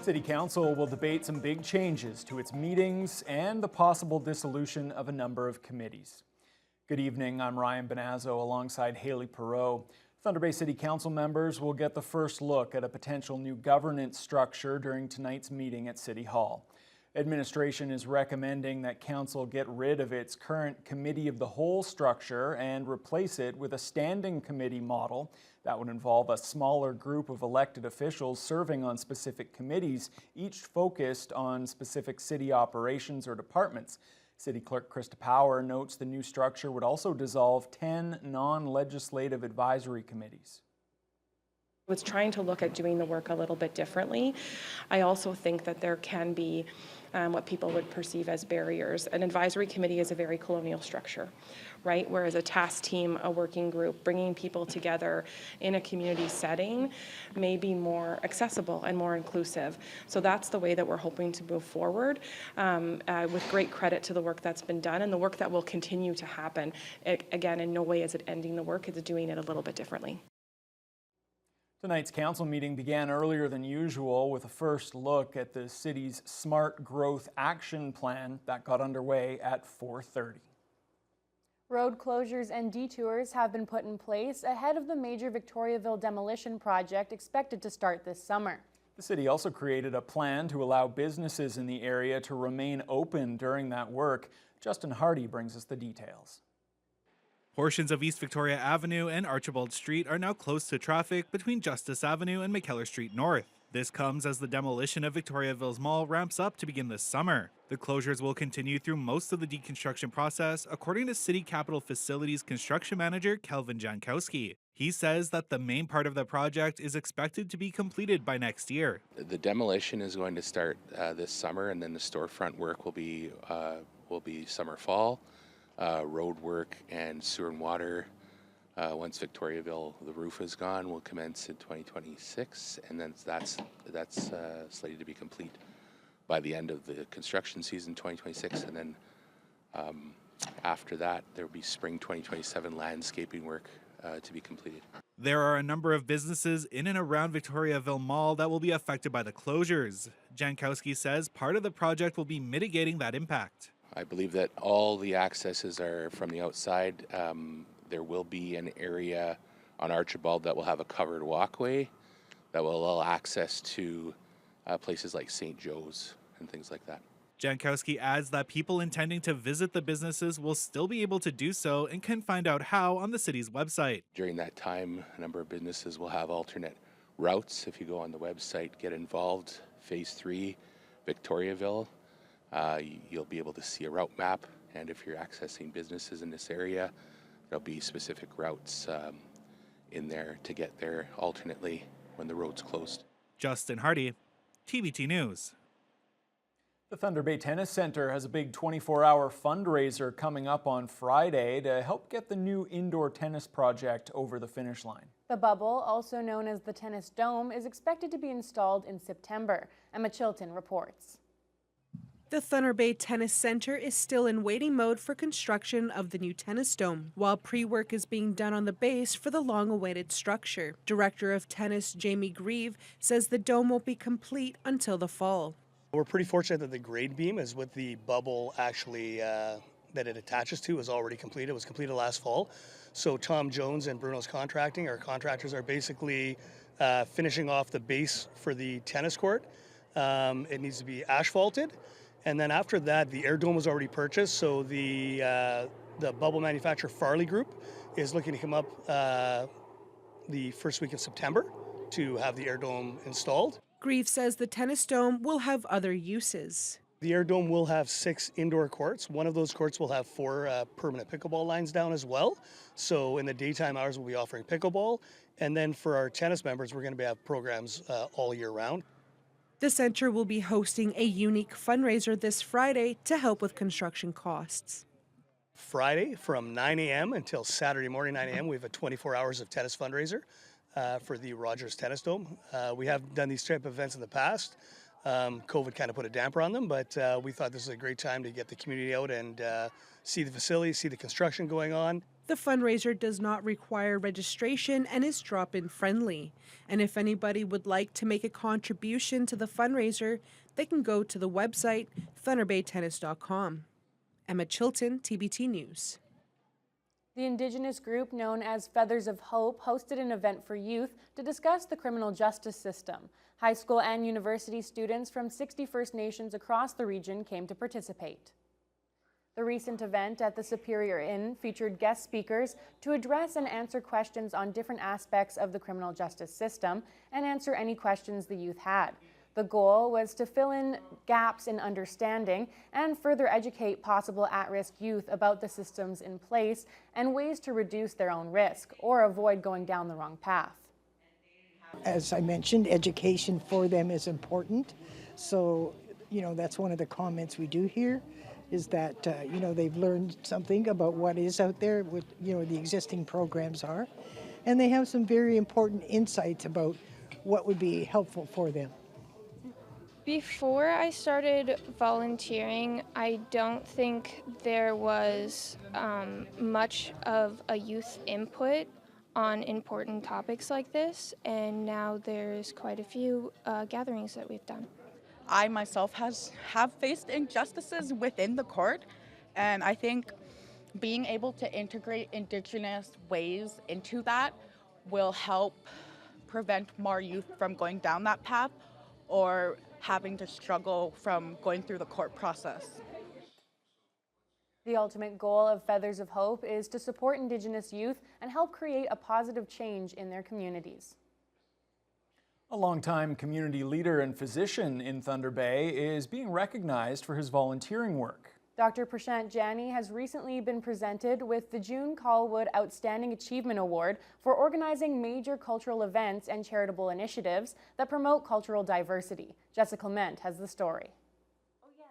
City Council will debate some big changes to its meetings and the possible dissolution of a number of committees. Good evening, I'm Ryan Benazzo alongside Haley Perreault. Thunder Bay City Council members will get the first look at a potential new governance structure during tonight's meeting at City Hall. Administration is recommending that Council get rid of its current Committee of the Whole structure and replace it with a standing committee model that would involve a smaller group of elected officials serving on specific committees, each focused on specific city operations or departments. City Clerk Krista Power notes the new structure would also dissolve 10 non-legislative advisory committees. Was trying to look at doing the work a little bit differently. I also think that there can be what people would perceive as barriers. An advisory committee is a very colonial structure, right? Whereas a task team, a working group, bringing people together in a community setting may be more accessible and more inclusive. So that's the way that we're hoping to move forward with great credit to the work that's been done and the work that will continue to happen. Again, in no way is it ending the work, it's doing it a little bit differently. Tonight's council meeting began earlier than usual with a first look at the city's Smart Growth Action Plan that got underway at 4:30. Road closures and detours have been put in place ahead of the major Victoriaville demolition project expected to start this summer. The city also created a plan to allow businesses in the area to remain open during that work. Justin Hardy brings us the details. Portions of East Victoria Avenue and Archibald Street are now closed to traffic between Justice Avenue and McKellar Street North. This comes as the demolition of Victoriaville's mall ramps up to begin this summer. The closures will continue through most of the deconstruction process, according to City Capital Facilities Construction Manager Kelvin Jankowski. He says that the main part of the project is expected to be completed by next year. The demolition is going to start this summer, and then the storefront work will be summer-fall. Road work and sewer and water, once Victoriaville, the roof is gone, will commence in 2026, and then that's slated to be complete by the end of the construction season 2026, and then after that there will be spring 2027 landscaping work to be completed. There are a number of businesses in and around Victoriaville Mall that will be affected by the closures. Jankowski says part of the project will be mitigating that impact. I believe that all the accesses are from the outside. There will be an area on Archibald that will have a covered walkway that will allow access to places like St. Joe's and things like that. Jankowski adds that people intending to visit the businesses will still be able to do so and can find out how on the city's website. During that time, a number of businesses will have alternate routes. If you go on the website, get involved, Phase 3, Victoriaville, you'll be able to see a route map, and if you're accessing businesses in this area, there'll be specific routes in there to get there alternately when the road's closed. Justin Hardy, TBT News. The Thunder Bay Tennis Center has a big 24-hour fundraiser coming up on Friday to help get the new indoor tennis project over the finish line. The bubble, also known as the Tennis Dome, is expected to be installed in September. Emma Chilton reports. The Thunder Bay Tennis Center is still in waiting mode for construction of the new tennis dome, while pre-work is being done on the base for the long-awaited structure. Director of Tennis Jamie Grieve says the dome won't be complete until the fall. We're pretty fortunate that the grade beam is with the bubble actually that it attaches to is already completed. It was completed last fall. So Tom Jones and Bruno's Contracting, our contractors, are basically finishing off the base for the tennis court. It needs to be asphalted. And then after that, the air dome was already purchased, so the bubble manufacturer Farley Group is looking to come up the first week of September to have the air dome installed. Grieve says the tennis dome will have other uses. The air dome will have 6 indoor courts. One of those courts will have 4 permanent pickleball lines down as well. So in the daytime hours, we'll be offering pickleball. And then for our tennis members, we're going to have programs all year round. The center will be hosting a unique fundraiser this Friday to help with construction costs. Friday from 9 a.m. until Saturday morning 9 a.m. we have a 24 hours of tennis fundraiser for the Rogers Tennis Dome. We have done these type of events in the past. COVID kind of put a damper on them, but we thought this was a great time to get the community out and see the facility, see the construction going on. The fundraiser does not require registration and is drop-in friendly. And if anybody would like to make a contribution to the fundraiser, they can go to the website thunderbaytennis.com. Emma Chilton, TBT News. The Indigenous group known as Feathers of Hope hosted an event for youth to discuss the criminal justice system. High school and university students from 60 First Nations across the region came to participate. The recent event at the Superior Inn featured guest speakers to address and answer questions on different aspects of the criminal justice system and answer any questions the youth had. The goal was to fill in gaps in understanding and further educate possible at-risk youth about the systems in place and ways to reduce their own risk or avoid going down the wrong path. As I mentioned, education for them is important. So, that's one of the comments we do here, is that, they've learned something about what is out there, what, the existing programs are. And they have some very important insights about what would be helpful for them. Before I started volunteering, I don't think there was much of a youth input on important topics like this, and now there's quite a few gatherings that we've done. I myself have faced injustices within the court, and I think being able to integrate Indigenous ways into that will help prevent more youth from going down that path or having to struggle from going through the court process. The ultimate goal of Feathers of Hope is to support Indigenous youth and help create a positive change in their communities. A longtime community leader and physician in Thunder Bay is being recognized for his volunteering work. Dr. Prashant Jani has recently been presented with the June Cwood Outstanding Achievement Award for organizing major cultural events and charitable initiatives that promote cultural diversity. Jessica Clement has the story.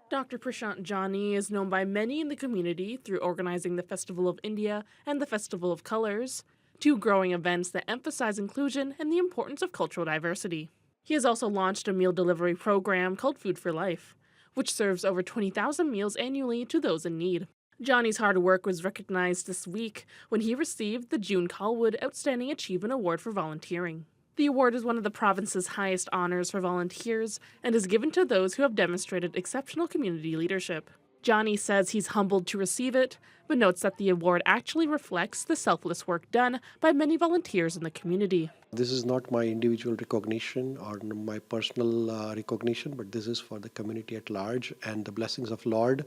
Dr. Prashant Jani is known by many in the community through organizing the Festival of India and the Festival of Colors, two growing events that emphasize inclusion and the importance of cultural diversity. He has also launched a meal delivery program called Food for Life, which serves over 20,000 meals annually to those in need. Johnny's hard work was recognized this week when he received the June Cwood Outstanding Achievement Award for volunteering. The award is one of the province's highest honors for volunteers and is given to those who have demonstrated exceptional community leadership. Johnny says he's humbled to receive it, but notes that the award actually reflects the selfless work done by many volunteers in the community. This is not my individual recognition or my personal recognition, but this is for the community at large and the blessings of Lord,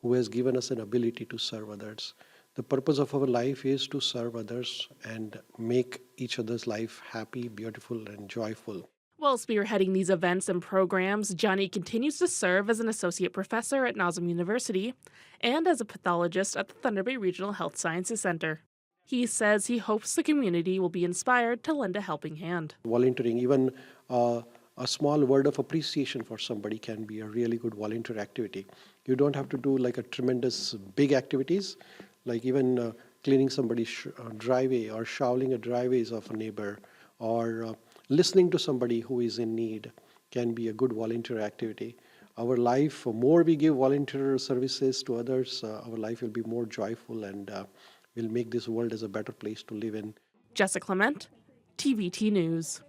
who has given us an ability to serve others. The purpose of our life is to serve others and make each other's life happy, beautiful, and joyful. While spearheading these events and programs, Johnny continues to serve as an associate professor at Nazem University and as a pathologist at the Thunder Bay Regional Health Sciences Center. He says he hopes the community will be inspired to lend a helping hand. Volunteering, even a small word of appreciation for somebody can be a really good volunteer activity. You don't have to do like a tremendous big activities, like even cleaning somebody's driveway or shoveling a driveways of a neighbor or listening to somebody who is in need can be a good volunteer activity. Our life, the more we give volunteer services to others, our life will be more joyful and will make this world as a better place to live in. Jessica Clement, TBT News.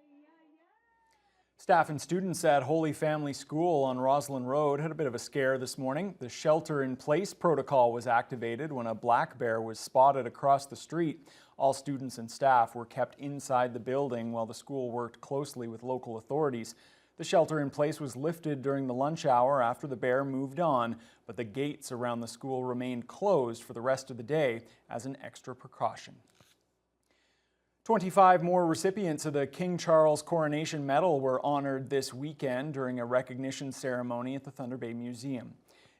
Staff and students at Holy Family School on Roslyn Road had a bit of a scare this morning. The shelter-in-place protocol was activated when a black bear was spotted across the street. All students and staff were kept inside the building while the school worked closely with local authorities. The shelter-in-place was lifted during the lunch hour after the bear moved on, but the gates around the school remained closed for the rest of the day as an extra precaution. 25 more recipients of the King Charles Coronation Medal were honored this weekend during a recognition ceremony at the Thunder Bay Museum.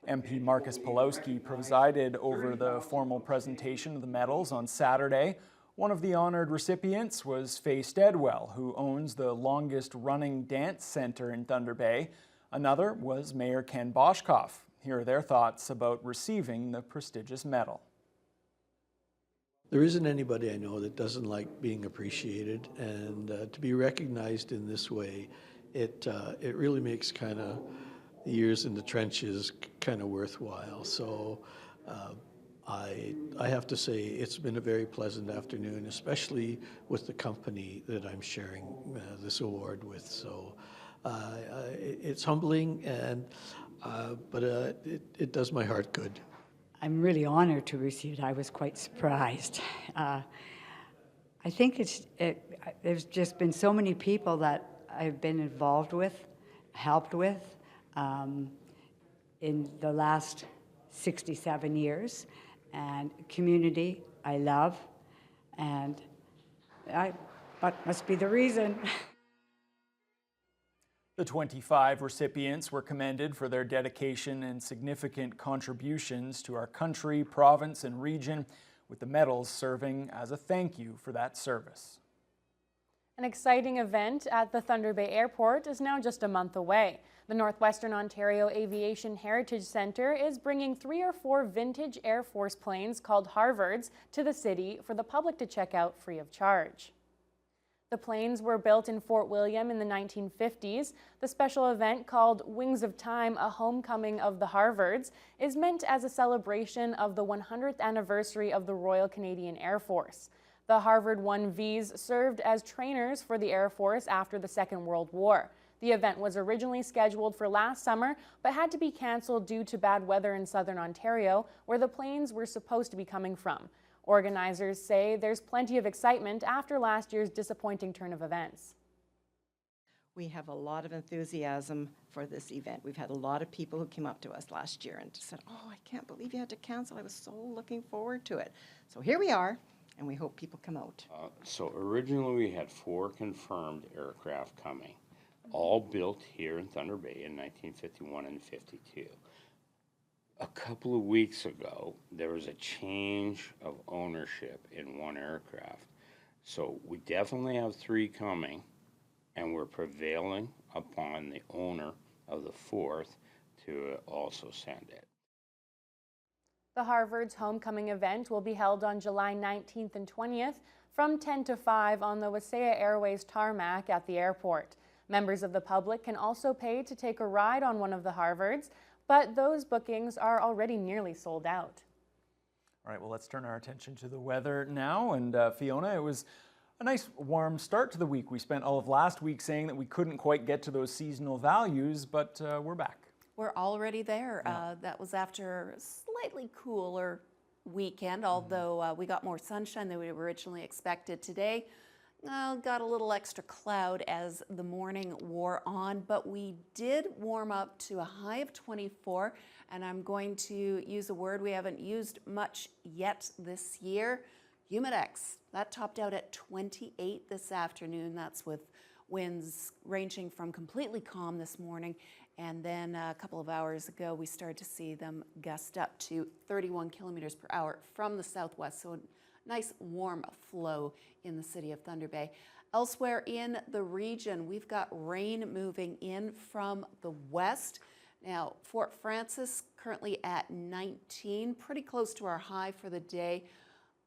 MP Marcus Pawlowski presided over the formal presentation of the medals on Saturday. One of the honored recipients was Faye Steadwell, who owns the longest-running dance center in Thunder Bay. Another was Mayor Ken Boschkoff. Here are their thoughts about receiving the prestigious medal. There isn't anybody I know that doesn't like being appreciated, and to be recognized in this way it really makes kind of the years in the trenches kind of worthwhile. So I have to say it's been a very pleasant afternoon, especially with the company that I'm sharing this award with. So it's humbling, and but it does my heart good. I'm really honored to receive it. I was quite surprised. I think there's just been so many people that I've been involved with, helped with in the last 67 years, and community I love, and that must be the reason. The 25 recipients were commended for their dedication and significant contributions to our country, province, and region, with the medals serving as a thank you for that service. An exciting event at the Thunder Bay Airport is now just a month away. The Northwestern Ontario Aviation Heritage Centre is bringing 3 or 4 vintage Air Force planes called Harvards to the city for the public to check out free of charge. The planes were built in Fort William in the 1950s. The special event called Wings of Time, a Homecoming of the Harvards, is meant as a celebration of the 100th anniversary of the Royal Canadian Air Force. The Harvard 1Vs served as trainers for the Air Force after the Second World War. The event was originally scheduled for last summer, but had to be canceled due to bad weather in southern Ontario, where the planes were supposed to be coming from. Organizers say there's plenty of excitement after last year's disappointing turn of events. We have a lot of enthusiasm for this event. We've had a lot of people who came up to us last year and said, "Oh, I can't believe you had to cancel. I was so looking forward to it." So here we are, and we hope people come out. So originally we had 4 confirmed aircraft coming, all built here in Thunder Bay in 1951 and 52. A couple of weeks ago, there was a change of ownership in one aircraft. So we definitely have 3 coming, and we're prevailing upon the owner of the 4th to also send it. The Harvard's homecoming event will be held on July 19th and 20th from 10 to 5 on the Wasaya Airways tarmac at the airport. Members of the public can also pay to take a ride on one of the Harvards, but those bookings are already nearly sold out. All right, well, let's turn our attention to the weather now. And Fiona, it was a nice warm start to the week. We spent all of last week saying that we couldn't quite get to those seasonal values, but we're back. We're already there. Yeah. That was after a slightly cooler weekend, although we got more sunshine than we originally expected today. Got a little extra cloud as the morning wore on, but we did warm up to a high of 24, and I'm going to use a word we haven't used much yet this year, humidex. That topped out at 28 this afternoon. That's with winds ranging from completely calm this morning, and then a couple of hours ago we started to see them gust up to 31 kilometers per hour from the southwest, so a nice warm flow in the city of Thunder Bay. Elsewhere in the region, we've got rain moving in from the west. Now, Fort Frances currently at 19, pretty close to our high for the day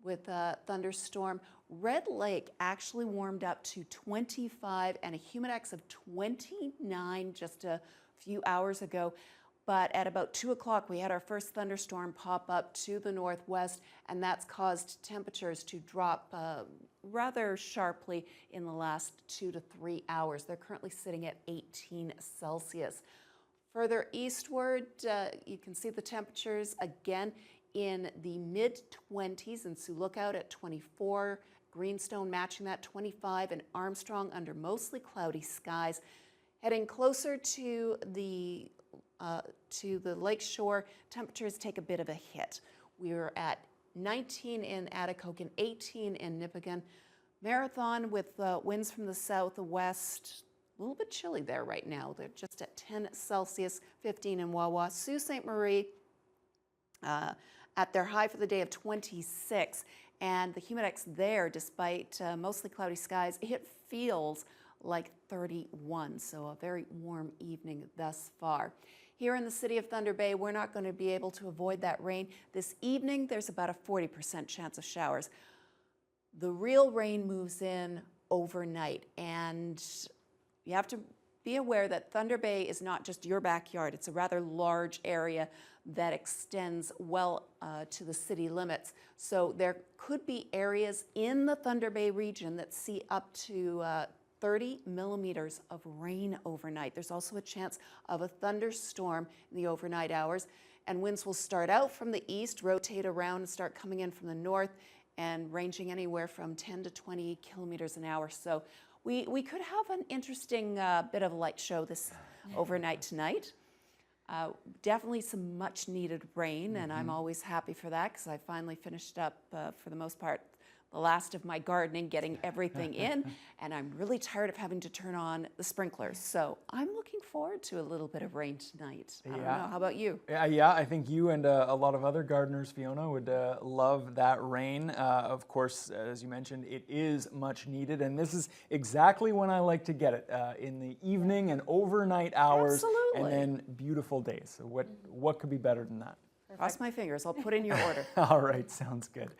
with a thunderstorm. Red Lake actually warmed up to 25 and a humidex of 29 just a few hours ago. But at about 2 o'clock, we had our first thunderstorm pop up to the northwest, and that's caused temperatures to drop rather sharply in the last 2 to 3 hours. They're currently sitting at 18 Celsius. Further eastward, you can see the temperatures again in the mid-20s, and Sioux Lookout at 24, Greenstone matching that 25, and Armstrong under mostly cloudy skies. Heading closer to the lakeshore, temperatures take a bit of a hit. We were at 19 in Atikokan and 18 in Nipigon. Marathon with winds from the south, the west, a little bit chilly there right now. They're just at 10 Celsius, 15 in Wawa. Sault Ste. Marie at their high for the day of 26. And the humidex there, despite mostly cloudy skies, it feels like 31. So a very warm evening thus far. Here in the city of Thunder Bay, we're not going to be able to avoid that rain. This evening, there's about a 40% chance of showers. The real rain moves in overnight, and you have to be aware that Thunder Bay is not just your backyard. It's a rather large area that extends well to the city limits. So there could be areas in the Thunder Bay region that see up to 30 millimeters of rain overnight. There's also a chance of a thunderstorm in the overnight hours, and winds will start out from the east, rotate around, and start coming in from the north, and ranging anywhere from 10 to 20 kilometers an hour. So we could have an interesting bit of a light show this overnight tonight. Definitely some much needed rain, and I'm always happy for that because I finally finished up, for the most part, the last of my gardening, getting everything in, and I'm really tired of having to turn on the sprinklers. So I'm looking forward to a little bit of rain tonight. I don't know, how about you? Yeah, I think you and a lot of other gardeners, Fiona, would love that rain. Of course, as you mentioned, it is much needed, and this is exactly when I like to get it, in the evening and overnight hours. Absolutely. And then beautiful days. So what could be better than that? Cross my fingers, I'll put in your order. All right, sounds good.